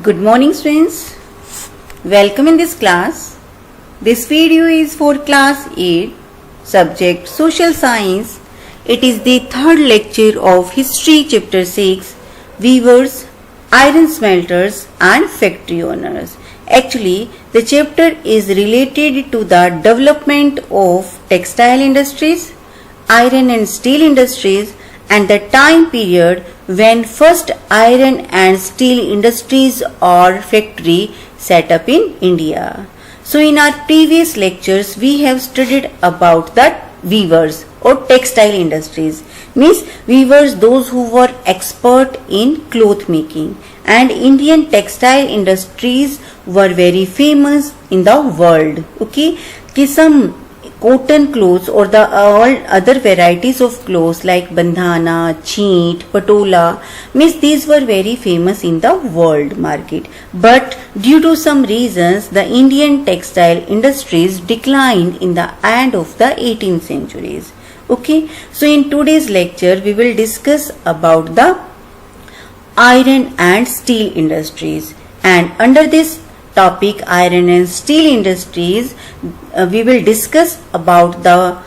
Good morning students. Welcome in this class. This video is for class 8 subject social science. It is the third lecture of history chapter 6 weavers, iron smelters and factory owners. Actually the chapter is related to the development of textile industries, iron and steel industries and the time period when first iron and steel industries or factory set up in India. So in our previous lectures we have studied about the weavers or textile industries, means weavers, those who were expert in cloth making, and Indian textile industries were very famous in the world. Okay, some cotton clothes or the all other varieties of clothes like bandhana, cheet, patola, means these were very famous in the world market. But due to some reasons, the Indian textile industries declined in the end of the 18th centuries. Okay, so in today's lecture we will discuss about the iron and steel industries, and under this topic iron and steel industries we will discuss about the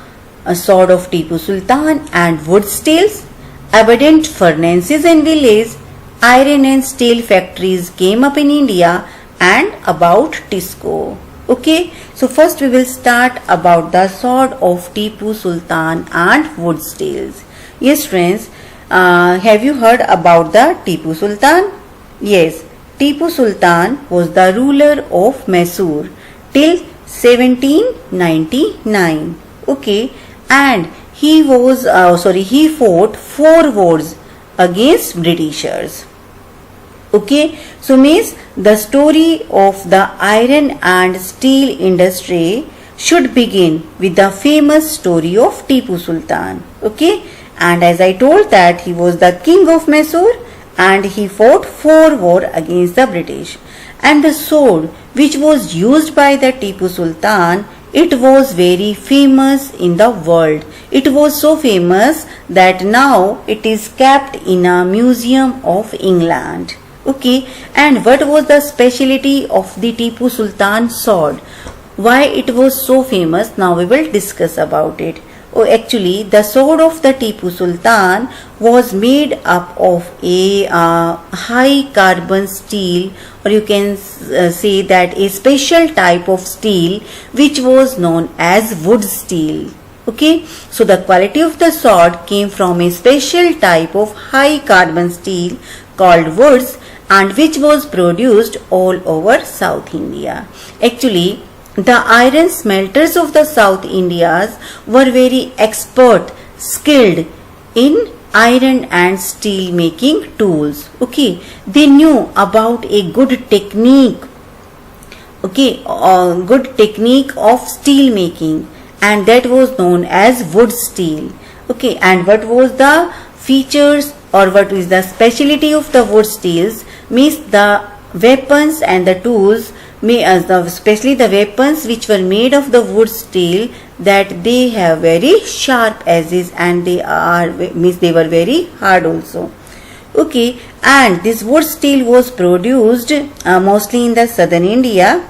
sword of Tipu Sultan and wood steels, abundant furnaces and villages, iron and steel factories came up in India, and about Tisco. Okay, so first we will start about the sword of Tipu Sultan and wood steels. Yes friends, have you heard about the Tipu Sultan? Yes, Tipu Sultan was the ruler of Mysore till 1799. Okay, and he fought 4 wars against Britishers. Okay, so means the story of the iron and steel industry should begin with the famous story of Tipu Sultan. Okay, and as I told that he was the king of Mysore and he fought 4 wars against the British. And the sword which was used by the Tipu Sultan, it was very famous in the world. It was so famous that now it is kept in a museum of England. Okay, and what was the speciality of the Tipu Sultan sword? Why it was so famous? Now we will discuss about it. Oh, actually the sword of the Tipu Sultan was made up of a high carbon steel, or you can say that a special type of steel which was known as wood steel. Okay, so the quality of the sword came from a special type of high carbon steel called woods, and which was produced all over South India. Actually the iron smelters of the South Indias were very expert, skilled in iron and steel making tools. Okay, they knew about a good technique. Okay, good technique of steel making, and that was known as wood steel. Okay, and what was the features or what is the speciality of the wood steels? Means the weapons and the tools, especially the weapons which were made of the wood steel, that they have very sharp edges and they were very hard also. Okay, and this wood steel was produced mostly in the southern India.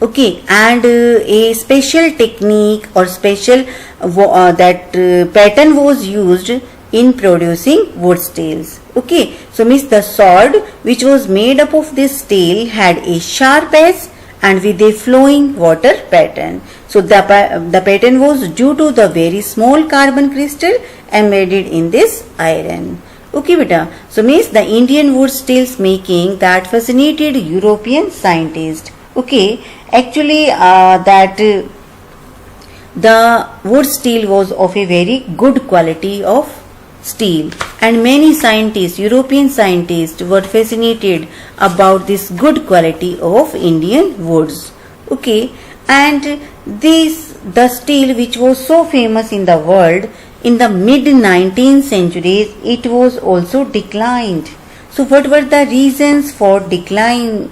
Okay, and a special technique or special pattern was used in producing wood steels. Okay, so means the sword which was made up of this steel had a sharp edge and with a flowing water pattern. So the pattern was due to the very small carbon crystal embedded in this iron. Okay beta, so means the Indian wood steels making that fascinated European scientists. Okay, actually the wood steel was of a very good quality of steel, and many scientists, European scientists, were fascinated about this good quality of Indian woods. Okay, and the steel which was so famous in the world, in the mid 19th century it was also declined. So what were the reasons for declining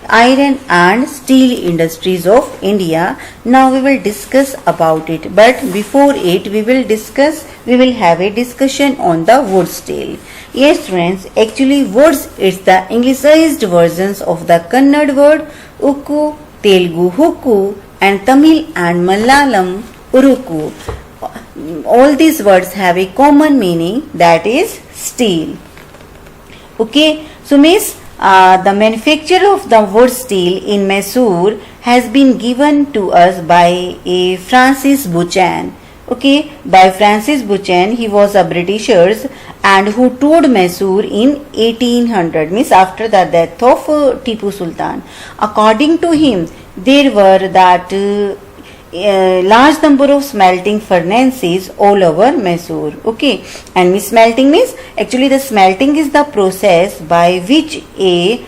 iron and steel industries of India. Now we will discuss about it, but before it we will have a discussion on the wood steel. Yes friends, actually woods is the anglicized versions of the Kannada word ukku, Telugu hukku and Tamil and Malayalam urukku. All these words have a common meaning, that is steel. Okay, so miss, the manufacture of the wood steel in Mysore has been given to us by a Francis Buchan. Okay, by Francis Buchan, he was a Britisher and who toured Mysore in 1800, means after the death of Tipu Sultan. According to him, there were that large number of smelting furnaces all over Mysore. Okay, and smelting means, actually the smelting is the process by which a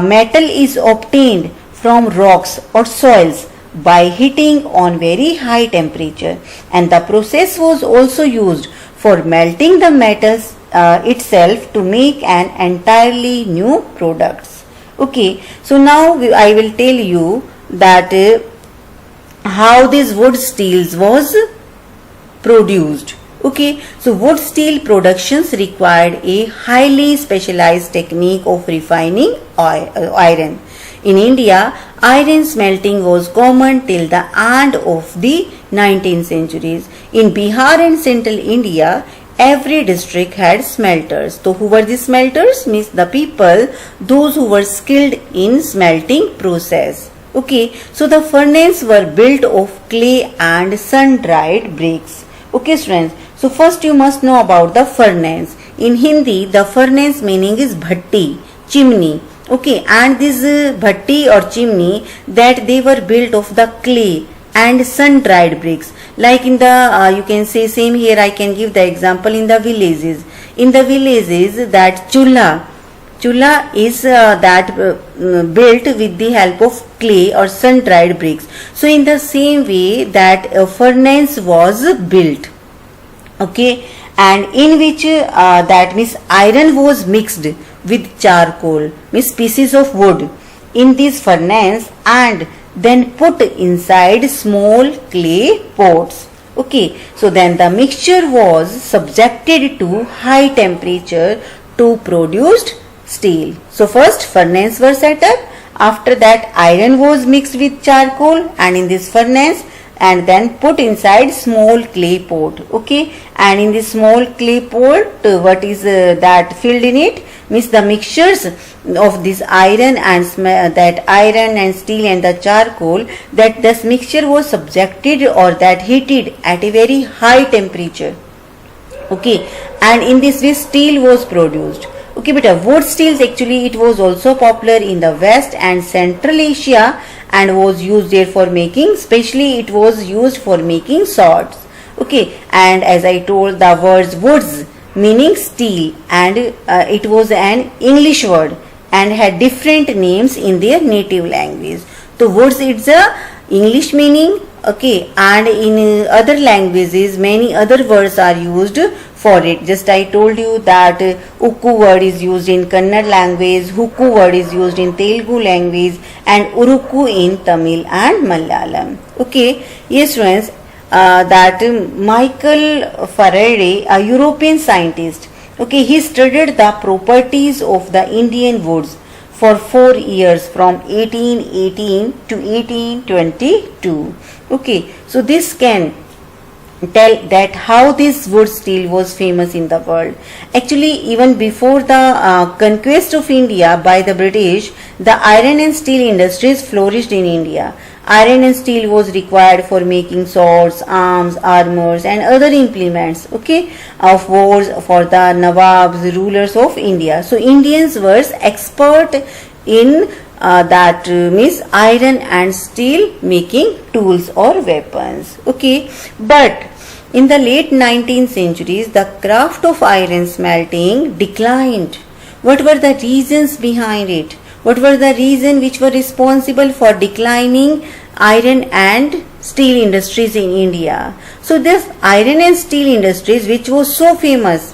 metal is obtained from rocks or soils by heating on very high temperature, and the process was also used for melting the metals itself to make an entirely new products. Okay, so now I will tell you that how this wood steels was produced. Okay, so wood steel productions required a highly specialized technique of refining iron. In India, iron smelting was common till the end of the 19th centuries. In Bihar and central India, every district had smelters. So who were the smelters? Means the people, those who were skilled in smelting process. Okay, so the furnaces were built of clay and sun-dried bricks. Okay students, so first you must know about the furnace. In Hindi, the furnace meaning is bhatti, chimney. Okay, and this bhatti or chimney, that they were built of the clay and sun-dried bricks. Like in the, you can say same here, I can give the example in the villages. In the villages, that chulha is built with the help of clay or sun-dried bricks. So in the same way that a furnace was built. Okay, and in which that means iron was mixed with charcoal, means pieces of wood in this furnace, and then put inside small clay pots. Okay, so then the mixture was subjected to high temperature to produce steel. So first furnace were set up, after that iron was mixed with charcoal and in this furnace, and then put inside small clay pot. Okay, and in this small clay pot, what is that filled in it? Means the mixtures of this iron and that iron and steel and the charcoal, that this mixture was subjected or that heated at a very high temperature. Okay, and in this way steel was produced. Okay, but wood steels, actually it was also popular in the West and Central Asia and was used there for making, especially it was used for making swords. Okay, and as I told, the words woods meaning steel, and it was an English word and had different names in their native language. So woods, it's a English meaning. Okay, and in other languages many other words are used for it. Just I told you that ukku word is used in Kannada language, hukku word is used in Telugu language, and urukku in Tamil and Malayalam. Okay, yes friends, that Michael Faraday, a European scientist, okay, he studied the properties of the Indian woods for 4 years from 1818 to 1822. Okay, so this can tell that how this wood steel was famous in the world. Actually, even before the conquest of India by the British, the iron and steel industries flourished in India. Iron and steel was required for making swords, arms, armors and other implements, okay, of wars for the Nawabs, rulers of India. So Indians were expert in that means iron and steel making tools or weapons. Okay, but in the late 19th centuries, the craft of iron smelting declined. What were the reasons behind it? What were the reasons which were responsible for declining iron and steel industries in India? So this iron and steel industries, which was so famous,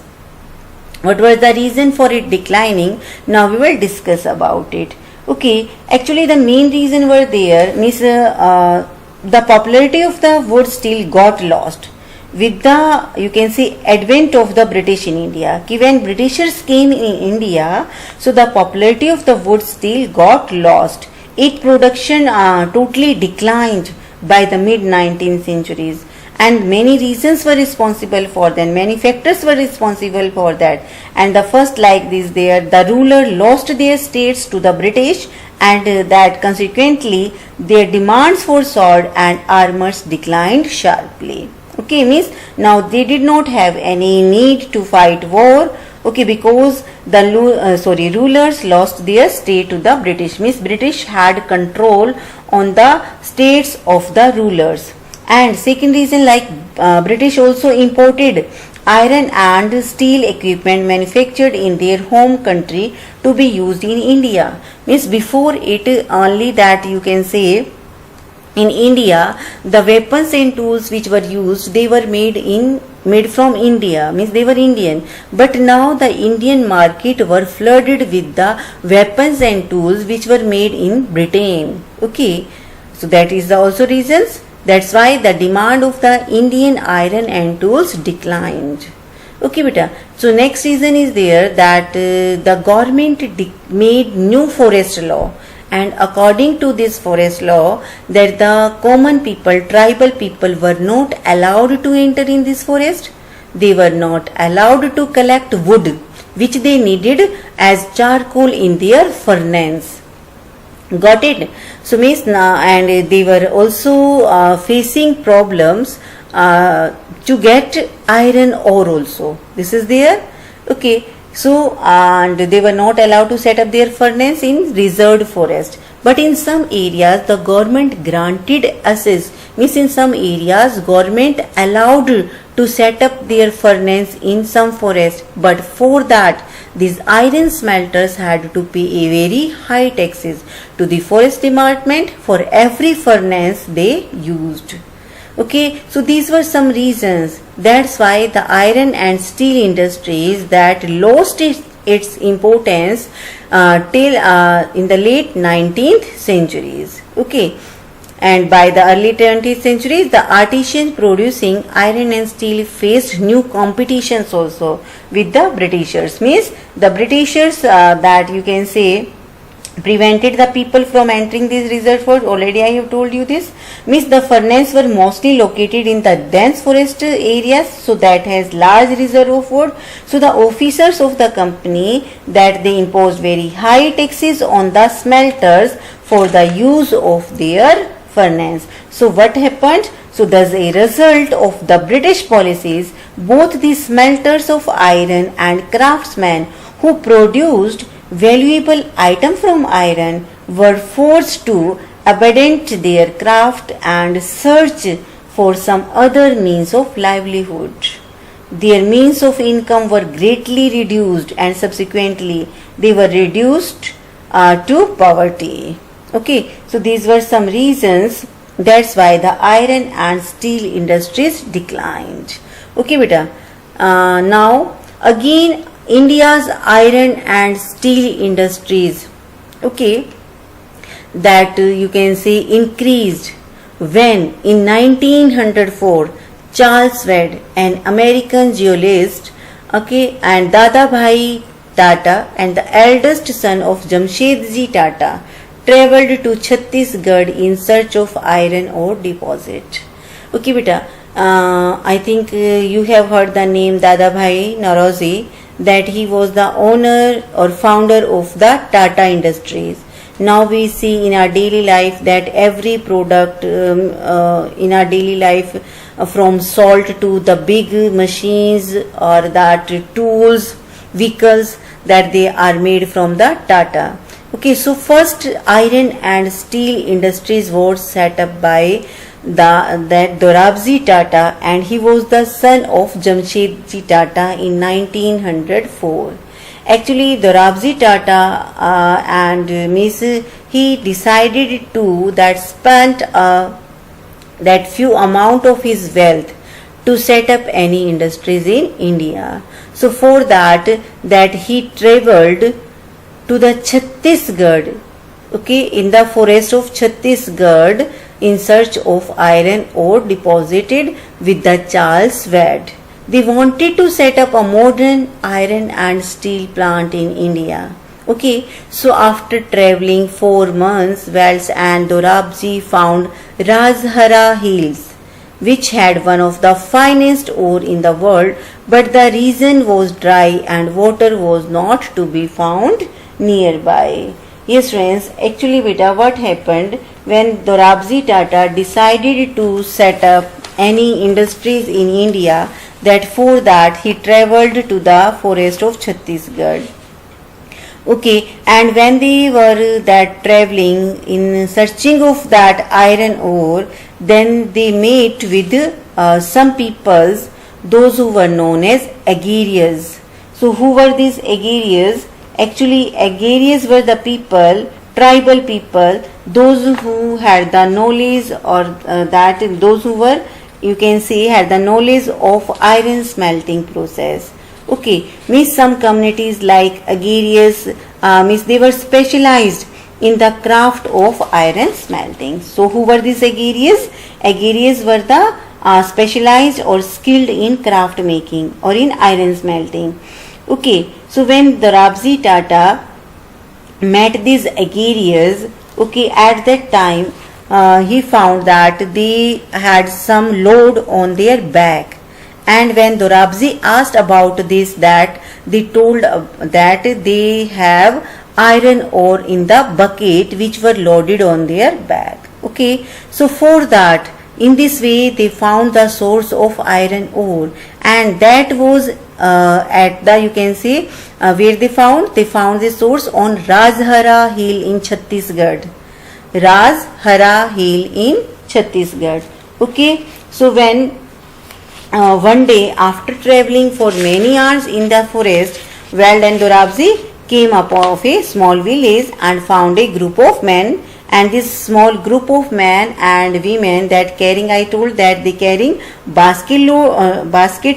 what was the reason for it declining? Now we will discuss about it. Okay, actually the main reason were there means the popularity of the wood steel got lost with the, you can say, advent of the British in India. When Britishers came in India, so the popularity of the wood steel got lost. Its production totally declined by the mid 19th centuries, and many reasons were responsible for that, many factors were responsible for that. And the first, like this, there the ruler lost their states to the British, and that consequently their demands for sword and armors declined sharply. Okay, means now they did not have any need to fight war. Okay, because the rulers lost their state to the British, means British had control on the states of the rulers. And second reason, like British also imported iron and steel equipment manufactured in their home country to be used in India. Means before it only that, you can say, in India the weapons and tools which were used, they were made from India, means they were Indian. But now the Indian market were flooded with the weapons and tools which were made in Britain. Okay, so that is the also reasons. That's why the demand of the Indian iron and tools declined. Okay, beta. So next reason is there that the government made new forest law, and according to this forest law, that the common people, tribal people, were not allowed to enter in this forest. They were not allowed to collect wood which they needed as charcoal in their furnace. Got it? So means and they were also facing problems to get iron ore also. This is there. Okay. So and they were not allowed to set up their furnace in reserved forest. But in some areas the government granted access. Means in some areas government allowed to set up their furnace in some forest. But for that these iron smelters had to pay a very high taxes to the forest department for every furnace they used. Okay, so these were some reasons. That's why the iron and steel industries that lost its importance till in the late 19th centuries. Okay, and by the early 20th centuries, the artisans producing iron and steel faced new competitions also with the Britishers. Means the Britishers that, you can say, prevented the people from entering these reserve forests. Already I have told you this. Means the furnaces were mostly located in the dense forest areas, so that has large reserve of wood. So the officers of the company, that they imposed very high taxes on the smelters for the use of their furnace. So what happened? So as a result of the British policies, both the smelters of iron and craftsmen who produced valuable items from iron were forced to abandon their craft and search for some other means of livelihood. Their means of income were greatly reduced, and subsequently they were reduced to poverty. Okay, so these were some reasons. That's why the iron and steel industries declined. Okay, beta. Now again, India's iron and steel industries, okay, that you can say increased when in 1904 Charles Wade, an American geologist, okay, and Dadabhai Tata, and the eldest son of Jamshedji Tata, travelled to Chhattisgarh in search of iron ore deposit. Okay, beta. I think you have heard the name Dadabhai Naoroji, that he was the owner or founder of the Tata Industries. Now we see in our daily life that every product in our daily life, from salt to the big machines or that tools, vehicles, that they are made from the Tata. Okay, so first iron and steel industries was set up by that Dorabji Tata, and he was the son of Jamshedji Tata in 1904. Actually, Dorabji Tata and Miss, he decided to that spent that few amount of his wealth to set up any industries in India. So for that he travelled to the Chhattisgarh okay, in the forest of Chhattisgarh in search of iron ore deposited with the Charles Wade. They wanted to set up a modern iron and steel plant in India. Okay, so after traveling 4 months, Wells and Dorabji found Rajhara Hills, which had one of the finest ore in the world, but the region was dry and water was not to be found nearby. Yes friends, actually beta, what happened when Dorabji Tata decided to set up any industries in India, that for that he travelled to the forest of Chhattisgarh. Okay, and when they were that traveling in searching of that iron ore, then they met with some peoples, those who were known as Agarias. So who were these Agarias? Actually, Agarias were the people, tribal people, those who had the knowledge, or those who were, you can say, had the knowledge of iron smelting process. Okay, means some communities like Agarias, means they were specialized in the craft of iron smelting. So who were these Agarias? Agarias were the specialized or skilled in craft making or in iron smelting. Okay, so when Dorabji Tata met these Agarias, okay, at that time he found that they had some load on their back. And when Dorabji asked about this, that they told that they have iron ore in the bucket which were loaded on their back. Okay, so for that, in this way they found the source of iron ore, and that was at the, you can say, where they found the source on Rajhara Hill in Chhattisgarh. Rajhara Hill in Chhattisgarh. Okay, so when one day after travelling for many hours in the forest, Weld and Dorabji came up of a small village and found a group of men, and this small group of men and women that carrying, I told that they carrying basket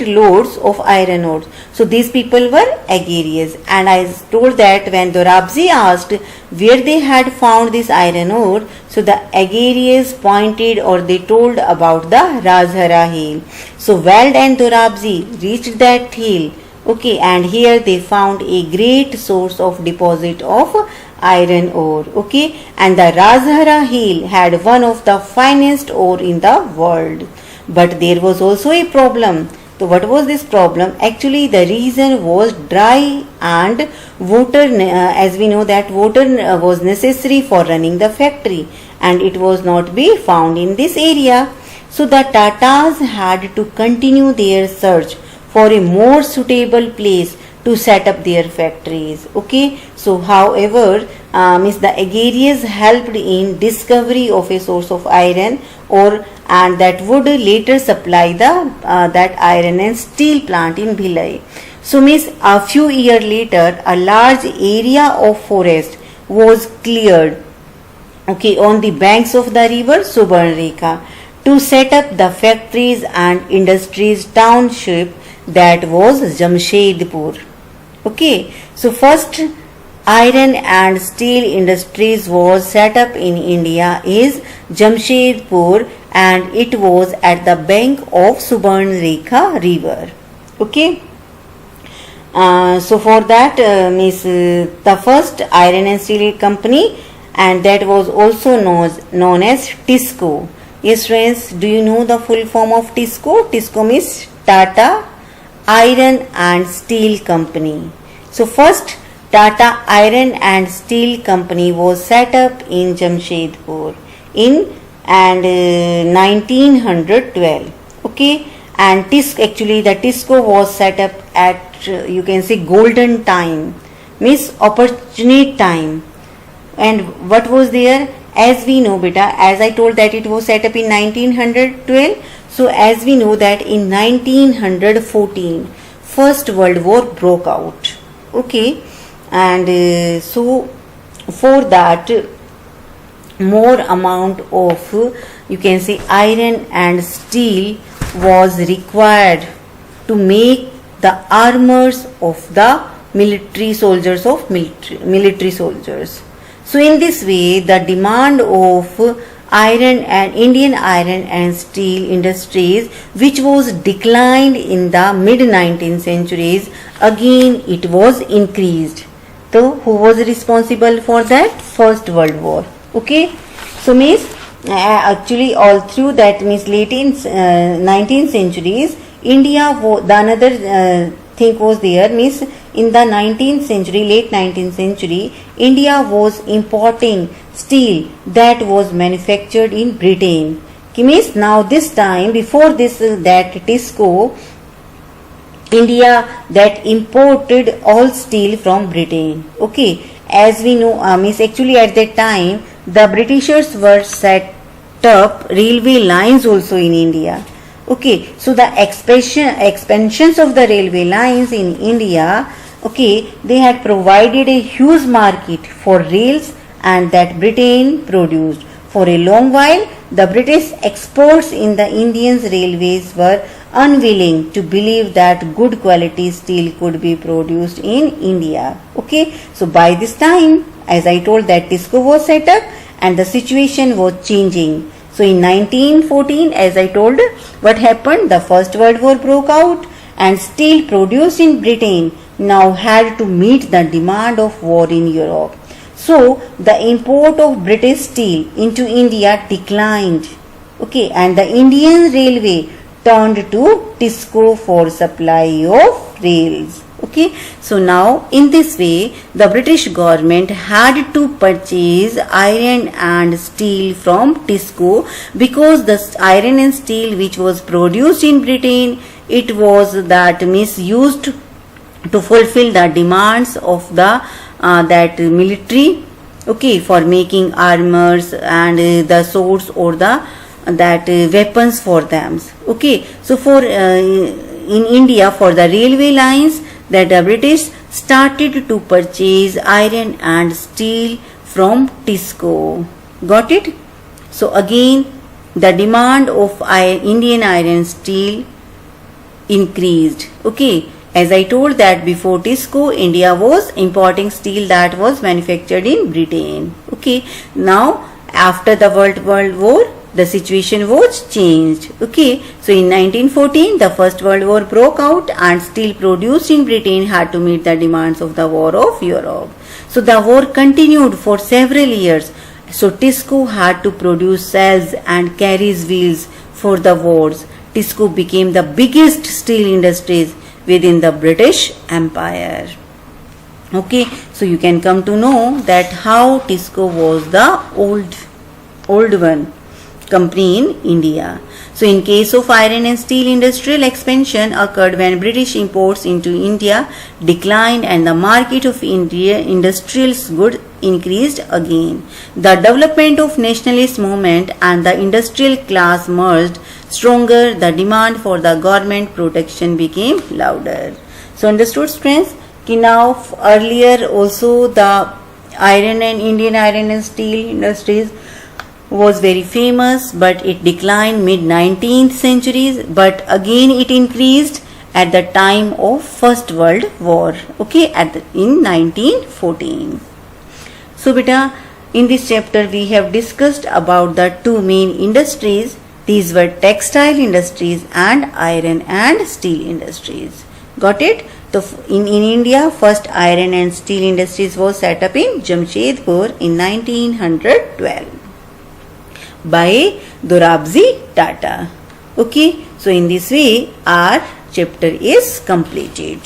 loads of iron ore. So these people were Agarias, and I told that when Dorabji asked where they had found this iron ore, so the Agarias pointed, or they told about the Rajhara Hill. So Weld and Dorabji reached that hill. Okay, and here they found a great source of deposit of iron ore. Okay, and the Rajhara Hill had one of the finest ore in the world. But there was also a problem. So what was this problem? Actually, the region was dry and water, as we know that water was necessary for running the factory, and it was not be found in this area. So the Tatas had to continue their search for a more suitable place to set up their factories. Okay, so however, the Agarias helped in discovery of a source of iron ore, and that would later supply the that iron and steel plant in Bhilai. So a few years later, a large area of forest was cleared, okay, on the banks of the river Subarnrekha to set up the factories and industries township that was Jamshedpur. Okay, so first iron and steel industries was set up in India is Jamshedpur, and it was at the bank of Subarnrekha river. Okay, so for that the first iron and steel company, and that was also known as TISCO. Yes friends, do you know the full form of TISCO? TISCO means Tata Iron and Steel Company. So first Tata Iron and Steel Company was set up in Jamshedpur in 1912. Okay, and actually the TISCO was set up at, you can say, golden time, means opportunity time. And what was there? As we know beta, as I told that it was set up in 1912. So as we know that in 1914 First World War broke out. Okay, and so for that more amount of, you can say, iron and steel was required to make the armors of the military soldiers. So in this way, the demand of Indian iron and steel industries, which was declined in the mid 19th centuries, again it was increased. So who was responsible for that? First World War. Okay. So means actually all through that means late 19th centuries, India the another thing was there means in the 19th century, late 19th century, India was importing steel that was manufactured in Britain. Means now this time before this that Tisco, India that imported all steel from Britain. Okay, as we know, means actually at that time the Britishers were set up railway lines also in India. Okay, so the expansions of the railway lines in India, okay, they had provided a huge market for rails and that Britain produced. For a long while, the British experts in the Indian railways were unwilling to believe that good quality steel could be produced in India. Okay, so by this time, as I told, that Tisco was set up and the situation was changing. So in 1914, as I told, what happened? The First World War broke out and steel produced in Britain now had to meet the demand of war in Europe. So the import of British steel into India declined. Okay, and the Indian Railway turned to Tisco for supply of rails. Okay, so now in this way the British government had to purchase iron and steel from Tisco because the iron and steel which was produced in Britain, it was that misused to fulfill the demands of the that military, okay, for making armors and the swords or the that weapons for them. Okay, so for in India for the railway lines, that the British started to purchase iron and steel from Tisco. Got it? So again the demand of Indian iron and steel increased. Okay, as I told that before Tisco, India was importing steel that was manufactured in Britain. Okay, now after the World War, the situation was changed. Okay, so in 1914 the First World War broke out and steel produced in Britain had to meet the demands of the war of Europe. So the war continued for several years. So Tisco had to produce sails and carriage wheels for the wars. Tisco became the biggest steel industries within the British Empire. Okay, so you can come to know that how Tisco was the old one company in India. So in case of iron and steel, industrial expansion occurred when British imports into India declined and the market of India industrial goods increased again. The development of nationalist movement and the industrial class merged stronger. The demand for the government protection became louder. So understood, friends? Now earlier also the Indian iron and steel industries was very famous, but it declined mid 19th centuries, but again it increased at the time of First World War, okay, in 1914. So beta, in this chapter we have discussed about the two main industries. These were textile industries and iron and steel industries. Got it? So in India, first iron and steel industries was set up in Jamshedpur in 1912 by Dorabji Tata. Okay, so in this way our chapter is completed.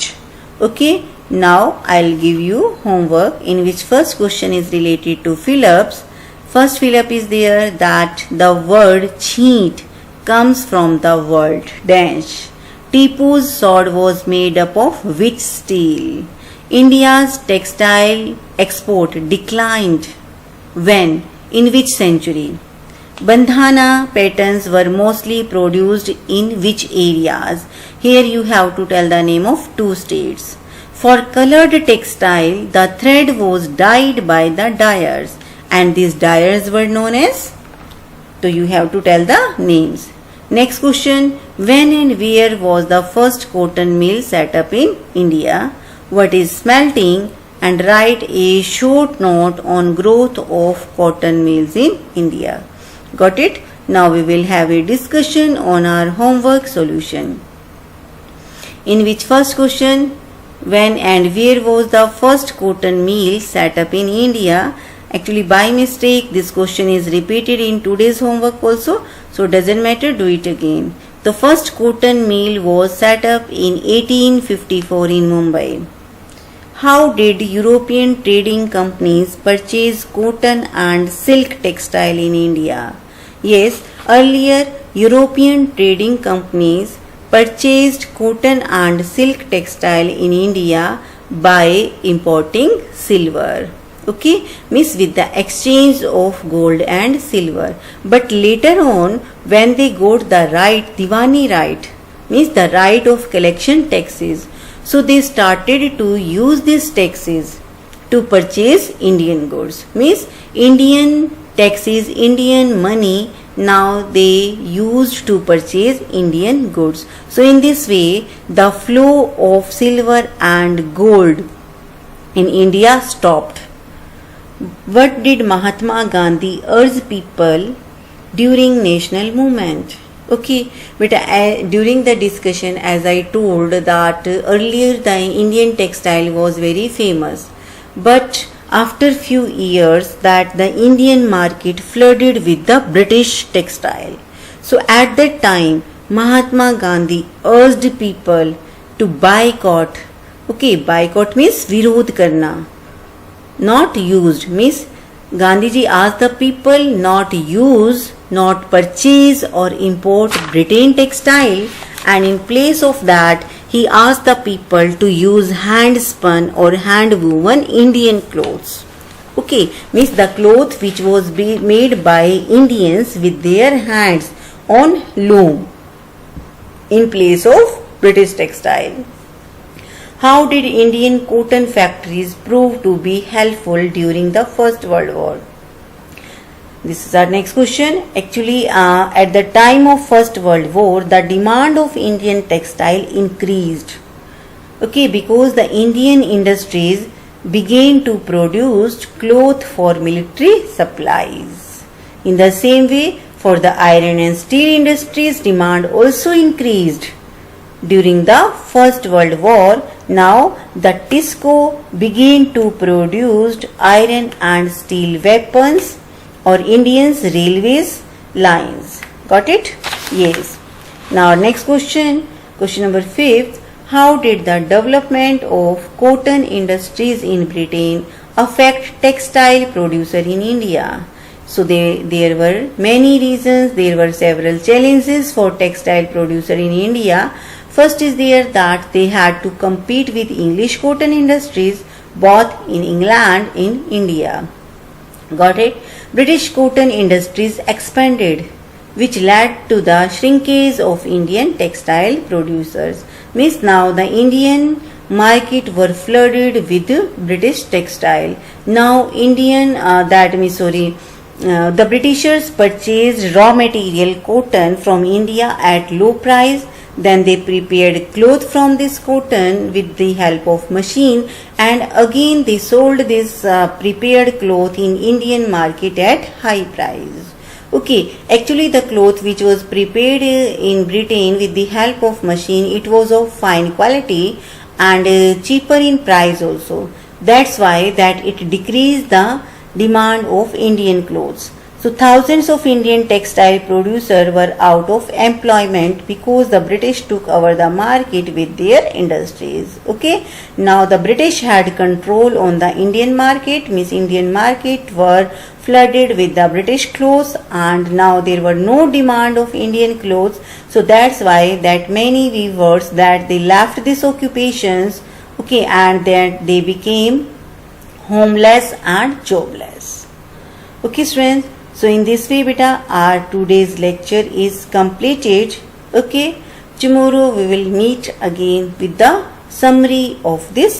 Okay, now I'll give you homework in which first question is related to fill-ups. First fill-up is there that the word cheat comes from the word dash. Tipu's sword was made up of which steel? India's textile export declined when? In which century? Bandhana patterns were mostly produced in which areas? Here you have to tell the name of two states. For colored textile, the thread was dyed by the dyers and these dyers were known as? So you have to tell the names. Next question, when and where was the first cotton mill set up in India? What is smelting and write a short note on growth of cotton mills in India. Got it? Now we will have a discussion on our homework solution. In which first question, when and where was the first cotton mill set up in India? Actually by mistake this question is repeated in today's homework also, so doesn't matter, do it again. The first cotton mill was set up in 1854 in Mumbai. How did European trading companies purchase cotton and silk textile in India? Yes, earlier European trading companies purchased cotton and silk textile in India by importing silver. Okay, means with the exchange of gold and silver. But later on, when they got the right, Diwani right, means the right of collection taxes, so they started to use these taxes to purchase Indian goods. Means Indian taxes, Indian money, now they used to purchase Indian goods. So in this way, the flow of silver and gold in India stopped. What did Mahatma Gandhi urge people during national movement? Okay, but during the discussion, as I told that earlier the Indian textile was very famous, but after few years that the Indian market flooded with the British textile. So at that time Mahatma Gandhi urged people to boycott. Okay, boycott means virodh karna. Not used means Gandhiji asked the people not use, not purchase or import Britain textile, and in place of that he asked the people to use hand spun or hand woven Indian clothes. Okay, means the cloth which was made by Indians with their hands on loom in place of British textile. How did Indian cotton factories prove to be helpful during the First World War? This is our next question. Actually, at the time of First World War, the demand of Indian textile increased. Okay, because the Indian industries began to produce cloth for military supplies. In the same way, for the iron and steel industries, demand also increased. During the First World War, now the TISCO began to produce iron and steel weapons or Indians railways lines. Got it? Yes. Now next question. Question number 5. How did the development of cotton industries in Britain affect textile producer in India? So there were many reasons, there were several challenges for textile producer in India. First is there that they had to compete with English cotton industries both in England and in India. Got it? British cotton industries expanded, which led to the shrinkage of Indian textile producers. Means now the Indian market were flooded with British textile. Now the Britishers purchased raw material cotton from India at low price. Then they prepared cloth from this cotton with the help of machine, and again they sold this prepared cloth in Indian market at high price. Okay, actually the cloth which was prepared in Britain with the help of machine, it was of fine quality and cheaper in price also. That's why that it decreased the demand of Indian clothes. So thousands of Indian textile producers were out of employment because the British took over the market with their industries. Okay, now the British had control on the Indian market, means Indian market were flooded with the British clothes, and now there were no demand of Indian clothes. So that's why that many weavers that they left these occupations, okay, and then they became homeless and jobless. Okay students, so in this way beta our today's lecture is completed. Okay, tomorrow we will meet again with the summary of this